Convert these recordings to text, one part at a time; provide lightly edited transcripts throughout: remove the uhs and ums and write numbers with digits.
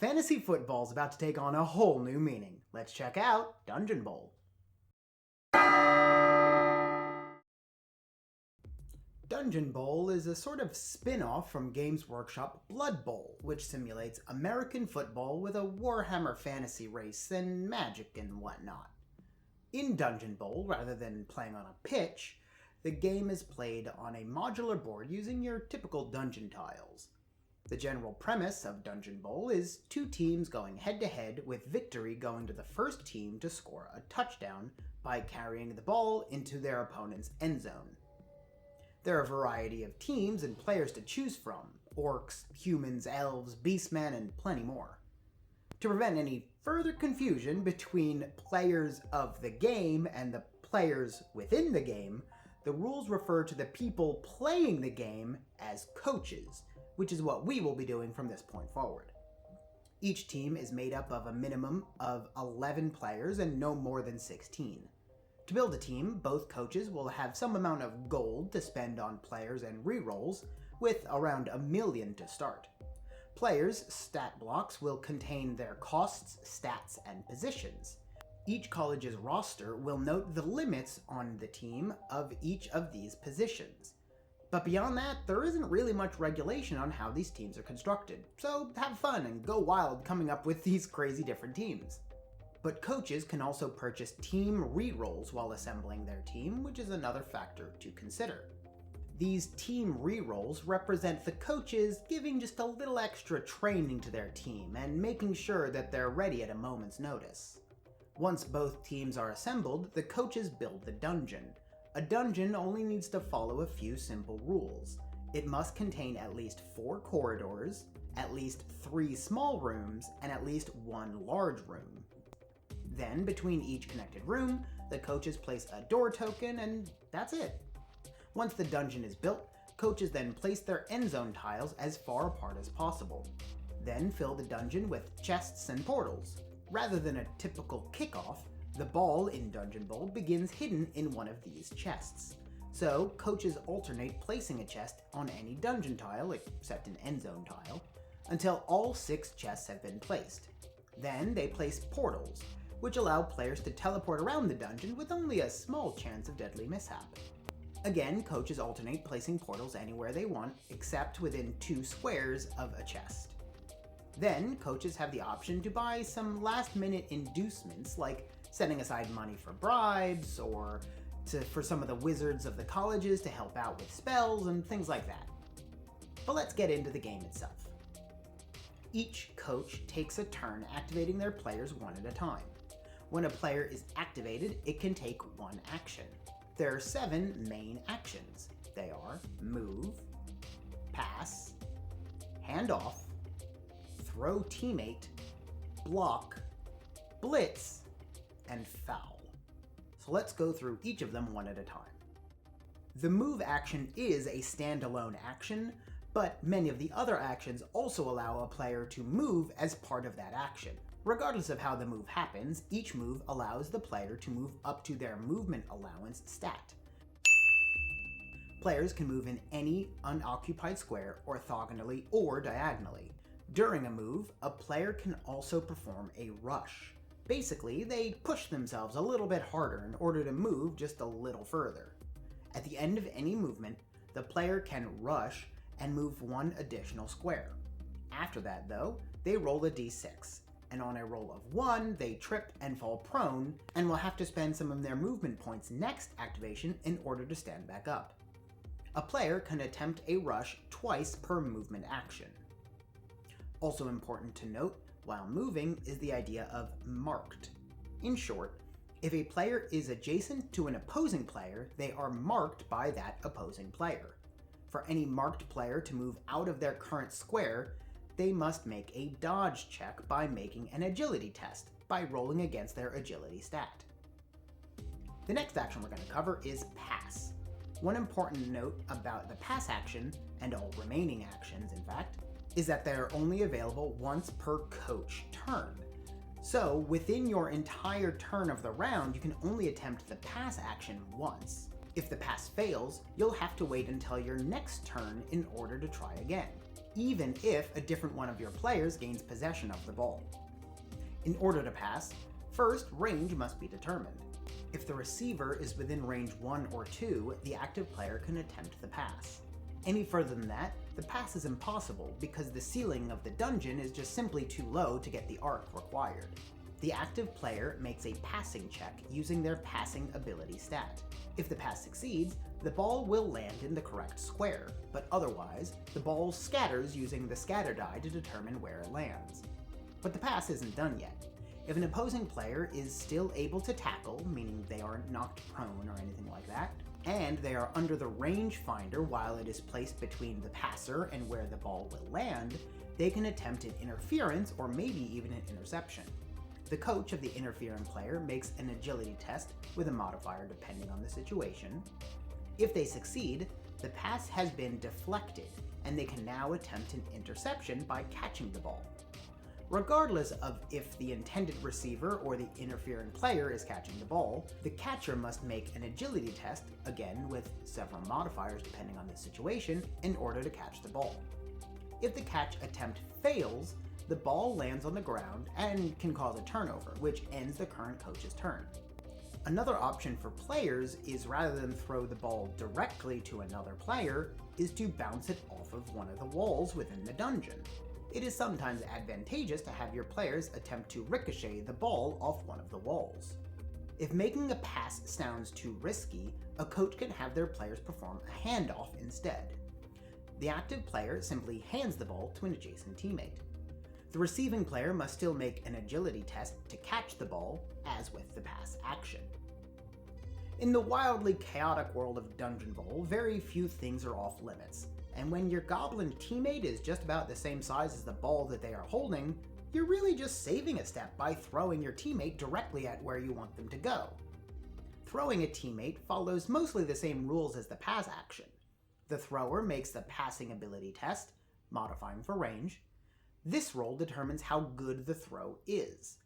Fantasy football's about to take on a whole new meaning. Let's check out Dungeon Bowl. Dungeon Bowl is a sort of spin-off from Games Workshop Blood Bowl, which simulates American football with a Warhammer fantasy race and magic and whatnot. In Dungeon Bowl, rather than playing on a pitch, the game is played on a modular board using your typical dungeon tiles. The general premise of Dungeon Bowl is two teams going head-to-head with victory going to the first team to score a touchdown by carrying the ball into their opponent's end zone. There are a variety of teams and players to choose from: orcs, humans, elves, beastmen, and plenty more. To prevent any further confusion between players of the game and the players within the game, the rules refer to the people playing the game as coaches, which is what we will be doing from this point forward. Each team is made up of a minimum of 11 players and no more than 16. To build a team, both coaches will have some amount of gold to spend on players and rerolls, with around $1 million to start. Players' stat blocks will contain their costs, stats, and positions. Each college's roster will note the limits on the team of each of these positions. But beyond that, there isn't really much regulation on how these teams are constructed, so have fun and go wild coming up with these crazy different teams. But coaches can also purchase team rerolls while assembling their team, which is another factor to consider. These team rerolls represent the coaches giving just a little extra training to their team and making sure that they're ready at a moment's notice. Once both teams are assembled, the coaches build the dungeon. A dungeon only needs to follow a few simple rules. It must contain at least 4 corridors, at least 3 small rooms, and at least 1 large room. Then, between each connected room, the coaches place a door token, and that's it. Once the dungeon is built, coaches then place their end zone tiles as far apart as possible. Then fill the dungeon with chests and portals. Rather than a typical kickoff, the ball in Dungeon Bowl begins hidden in one of these chests. So, coaches alternate placing a chest on any dungeon tile, except an end zone tile, until all 6 chests have been placed. Then they place portals, which allow players to teleport around the dungeon with only a small chance of deadly mishap. Again, coaches alternate placing portals anywhere they want, except within 2 squares of a chest. Then, coaches have the option to buy some last-minute inducements, like setting aside money for bribes, or for some of the wizards of the colleges to help out with spells and things like that. But let's get into the game itself. Each coach takes a turn activating their players one at a time. When a player is activated, it can take 1 action. There are 7 main actions. They are move, pass, hand off, throw teammate, block, blitz, and foul. So let's go through each of them one at a time. The move action is a standalone action, but many of the other actions also allow a player to move as part of that action. Regardless of how the move happens, each move allows the player to move up to their movement allowance stat. Players can move in any unoccupied square orthogonally or diagonally. During a move, a player can also perform a rush. Basically, they push themselves a little bit harder in order to move just a little further. At the end of any movement, the player can rush and move 1 additional square. After that, though, they roll a d6, and on a roll of 1, they trip and fall prone, and will have to spend some of their movement points next activation in order to stand back up. A player can attempt a rush twice per movement action. Also important to note while moving is the idea of marked. In short, if a player is adjacent to an opposing player, they are marked by that opposing player. For any marked player to move out of their current square, they must make a dodge check by making an agility test by rolling against their agility stat. The next action we're going to cover is pass. One important note about the pass action, and all remaining actions in fact, is that they're only available once per coach turn. So within your entire turn of the round, you can only attempt the pass action once. If the pass fails, you'll have to wait until your next turn in order to try again. even if a different one of your players gains possession of the ball. In order to pass, first, range must be determined. If the receiver is within range 1 or 2, the active player can attempt the pass. Any further than that, the pass is impossible because the ceiling of the dungeon is just simply too low to get the arc required. The active player makes a passing check using their passing ability stat. If the pass succeeds, the ball will land in the correct square, but otherwise, the ball scatters using the scatter die to determine where it lands. But the pass isn't done yet. If an opposing player is still able to tackle, meaning they aren't knocked prone or anything like that, and they are under the rangefinder while it is placed between the passer and where the ball will land, they can attempt an interference or maybe even an interception. The coach of the interfering player makes an agility test with a modifier depending on the situation. If they succeed, the pass has been deflected, and they can now attempt an interception by catching the ball. Regardless of if the intended receiver or the interfering player is catching the ball, the catcher must make an agility test, again with several modifiers depending on the situation, in order to catch the ball. If the catch attempt fails, the ball lands on the ground and can cause a turnover, which ends the current coach's turn. Another option for players is, rather than throw the ball directly to another player, is to bounce it off of one of the walls within the dungeon. It is sometimes advantageous to have your players attempt to ricochet the ball off one of the walls. If making a pass sounds too risky, a coach can have their players perform a handoff instead. The active player simply hands the ball to an adjacent teammate. The receiving player must still make an agility test to catch the ball, as with the pass action. In the wildly chaotic world of Dungeon Bowl, very few things are off limits, and when your goblin teammate is just about the same size as the ball that they are holding, you're really just saving a step by throwing your teammate directly at where you want them to go. Throwing a teammate follows mostly the same rules as the pass action. The thrower makes the passing ability test, modifying for range. This roll determines how good the throw is.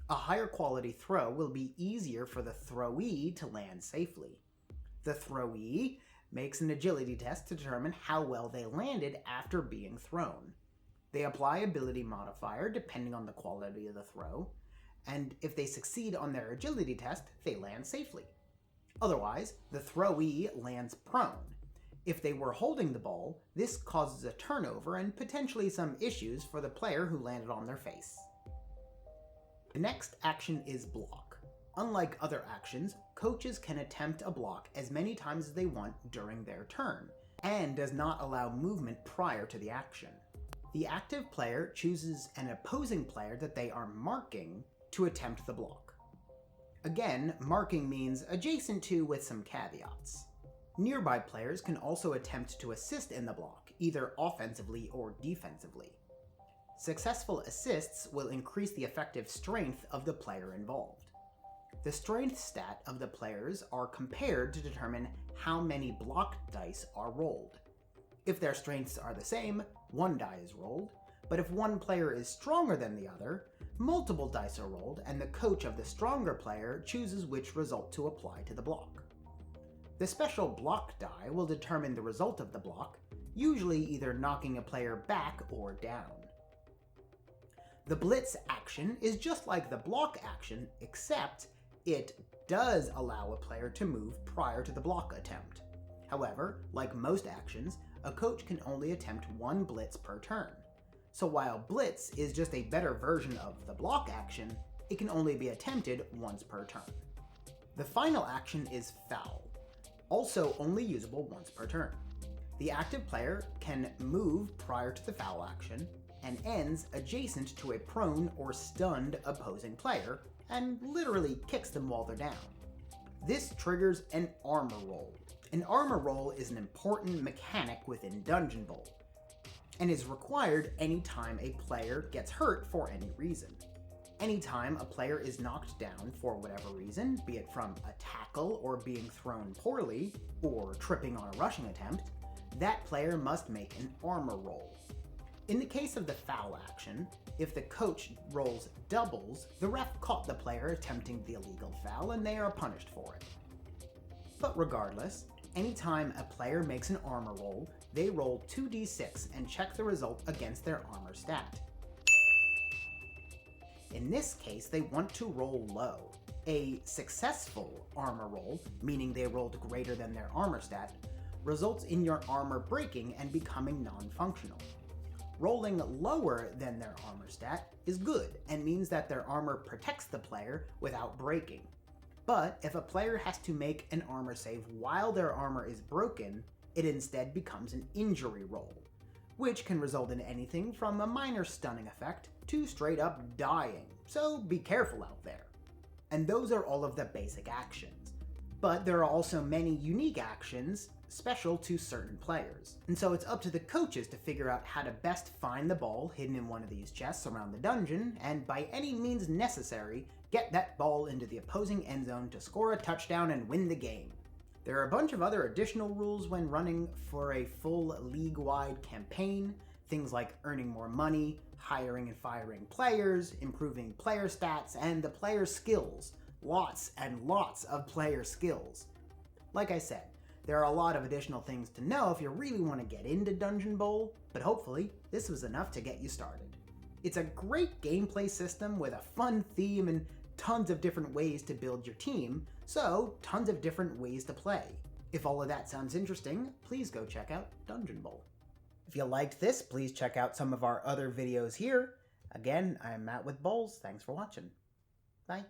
A higher quality throw will be easier for the throwee to land safely. The throwee makes an agility test to determine how well they landed after being thrown. They apply ability modifier depending on the quality of the throw, and if they succeed on their agility test, they land safely. Otherwise, the throwee lands prone. If they were holding the ball, this causes a turnover and potentially some issues for the player who landed on their face. The next action is block. Unlike other actions, coaches can attempt a block as many times as they want during their turn, and does not allow movement prior to the action. The active player chooses an opposing player that they are marking to attempt the block. Again, marking means adjacent to with some caveats. Nearby players can also attempt to assist in the block, either offensively or defensively. Successful assists will increase the effective strength of the player involved. The strength stat of the players are compared to determine how many block dice are rolled. If their strengths are the same, one die is rolled, but if one player is stronger than the other, multiple dice are rolled and the coach of the stronger player chooses which result to apply to the block. The special block die will determine the result of the block, usually either knocking a player back or down. The Blitz action is just like the block action, except it does allow a player to move prior to the block attempt. However, like most actions, a coach can only attempt one Blitz per turn. So while Blitz is just a better version of the block action, it can only be attempted once per turn. The final action is Foul, also only usable once per turn. The active player can move prior to the foul action, and ends adjacent to a prone or stunned opposing player, and literally kicks them while they're down. This triggers an armor roll. An armor roll is an important mechanic within Dungeon Bowl, and is required anytime a player gets hurt for any reason. Anytime a player is knocked down for whatever reason, be it from a tackle or being thrown poorly, or tripping on a rushing attempt, that player must make an armor roll. In the case of the foul action, if the coach rolls doubles, the ref caught the player attempting the illegal foul and they are punished for it. But regardless, Anytime a player makes an armor roll, they roll 2d6 and check the result against their armor stat. In this case, they want to roll low. A successful armor roll, meaning they rolled greater than their armor stat, results in your armor breaking and becoming non-functional. Rolling lower than their armor stat is good and means that their armor protects the player without breaking. But if a player has to make an armor save while their armor is broken, it instead becomes an injury roll, which can result in anything from a minor stunning effect to straight up dying, so be careful out there. And those are all of the basic actions. But there are also many unique actions special to certain players. And so it's up to the coaches to figure out how to best find the ball hidden in one of these chests around the dungeon, and by any means necessary, get that ball into the opposing end zone to score a touchdown and win the game. There are a bunch of other additional rules when running for a full league-wide campaign, things like earning more money, hiring and firing players, improving player stats, and the player's skills. Lots and lots of player skills. Like I said, there are a lot of additional things to know if you really want to get into Dungeon Bowl, but hopefully this was enough to get you started. It's a great gameplay system with a fun theme and tons of different ways to build your team, so tons of different ways to play. If all of that sounds interesting, please go check out Dungeon Bowl. If you liked this, please check out some of our other videos here. Again, I'm Matt with Bowls. Thanks for watching. Bye.